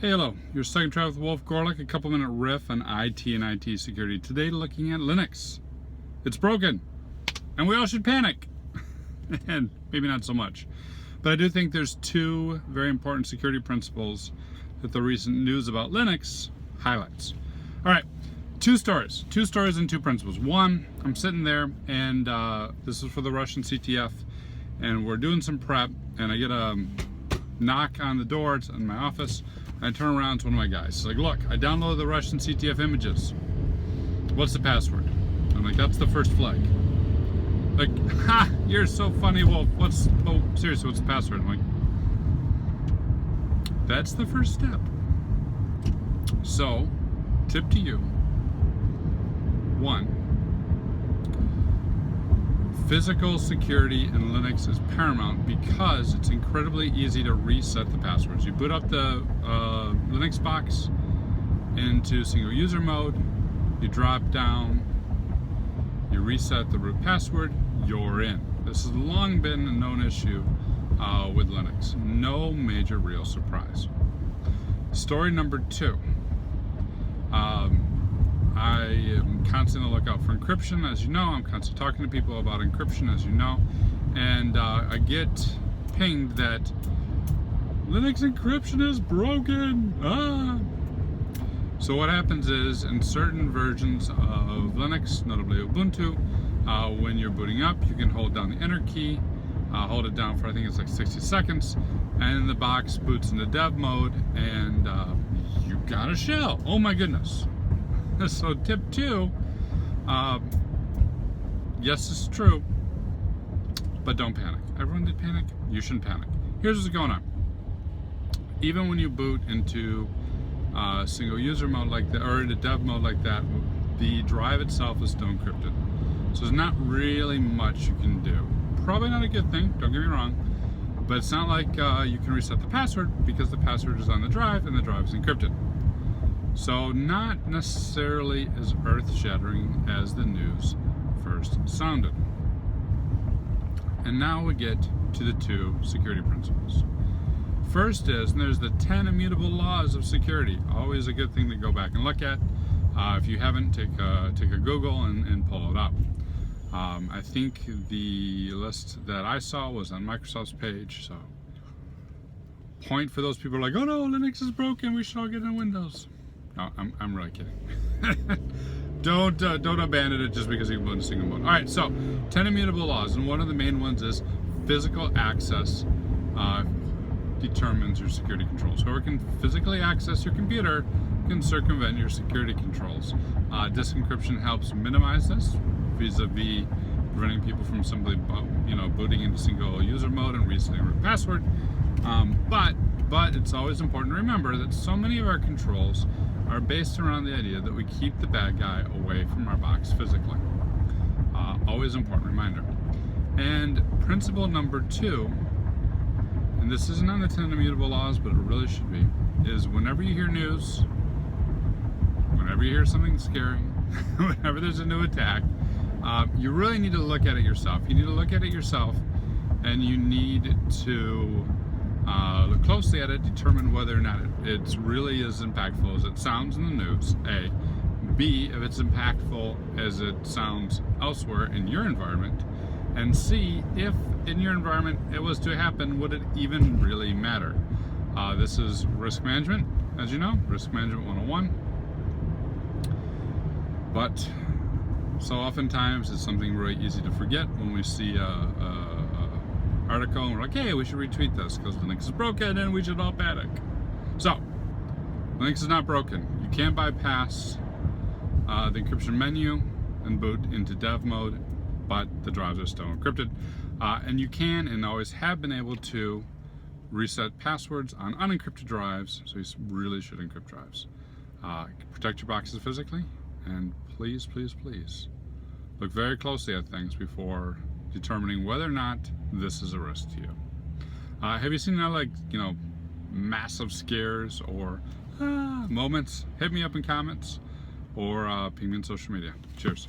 Hey, hello. Your second try with Wolf Gorlick, a couple-minute riff on IT and IT security. Today, looking at Linux. It's broken, and we all should panic. And maybe not so much. But I do think there's two very important security principles that the recent news about Linux highlights. All right, two stories and two principles. One, I'm sitting there, and this is for the Russian CTF, and we're doing some prep, and I get a knock on the door. It's in my office. I turn around to one of my guys. He's like, look, I downloaded the Russian CTF images. What's the password? I'm like, that's the first flag. Like, ha, you're so funny, Wolf. Seriously, what's the password? I'm like, that's the first step. So, tip to you. One, physical security in Linux is paramount because it's incredibly easy to reset the passwords. You boot up the Linux box into single user mode, you drop down, you reset the root password, you're in. This has long been a known issue with Linux. No major real surprise. Story number two. I am constantly on the lookout for encryption, as you know. I'm constantly talking to people about encryption, as you know. And I get pinged that Linux encryption is broken. So what happens is, in certain versions of Linux, notably Ubuntu, when you're booting up, you can hold down the enter key, hold it down for, I think it's like 60 seconds, and the box boots into dev mode, and you got a shell. Oh my goodness. So tip two, yes, it's true, but don't panic. Everyone did panic. You shouldn't panic. Here's what's going on. Even when you boot into single user mode like that, or into dev mode like that, the drive itself is still encrypted. So there's not really much you can do. Probably not a good thing, don't get me wrong, but it's not like you can reset the password because the password is on the drive and the drive is encrypted. So not necessarily as earth-shattering as the news first sounded. And now we get to the two security principles. First is, and there's the 10 immutable laws of security. Always a good thing to go back and look at. If you haven't, take a Google and pull it up. I think the list that I saw was on Microsoft's page. So, point for those people who are like, oh no, Linux is broken, we should all get in Windows. No, I'm really kidding. Don't abandon it just because you can put in single mode. All right, so 10 immutable laws, and one of the main ones is physical access determines your security controls. Whoever can physically access your computer can circumvent your security controls. Disk encryption helps minimize this vis-a-vis preventing people from simply, booting into single user mode and resetting their password. But it's always important to remember that so many of our controls are based around the idea that we keep the bad guy away from our box physically. Always important reminder. And principle number two, and this isn't on the 10 immutable laws, but it really should be, is whenever you hear news, whenever you hear something scary, whenever there's a new attack, you really need to look at it yourself. You need to look at it yourself, and you need to look closely at it, determine whether or not it really is impactful as it sounds in the news, A. B, if it's impactful as it sounds elsewhere in your environment, and C, if in your environment it was to happen, would it even really matter? This is risk management, as you know, risk management 101. But so oftentimes it's something really easy to forget when we see a article and we're like, hey, we should retweet this because Linux is broken and we should all panic. So, Linux is not broken. You can bypass the encryption menu and boot into dev mode, but the drives are still encrypted. And you can and always have been able to reset passwords on unencrypted drives, so you really should encrypt drives. Protect your boxes physically, and please, please, please look very closely at things before determining whether or not this is a risk to you. Have you seen massive scares or moments? Hit me up in comments or ping me on social media. Cheers.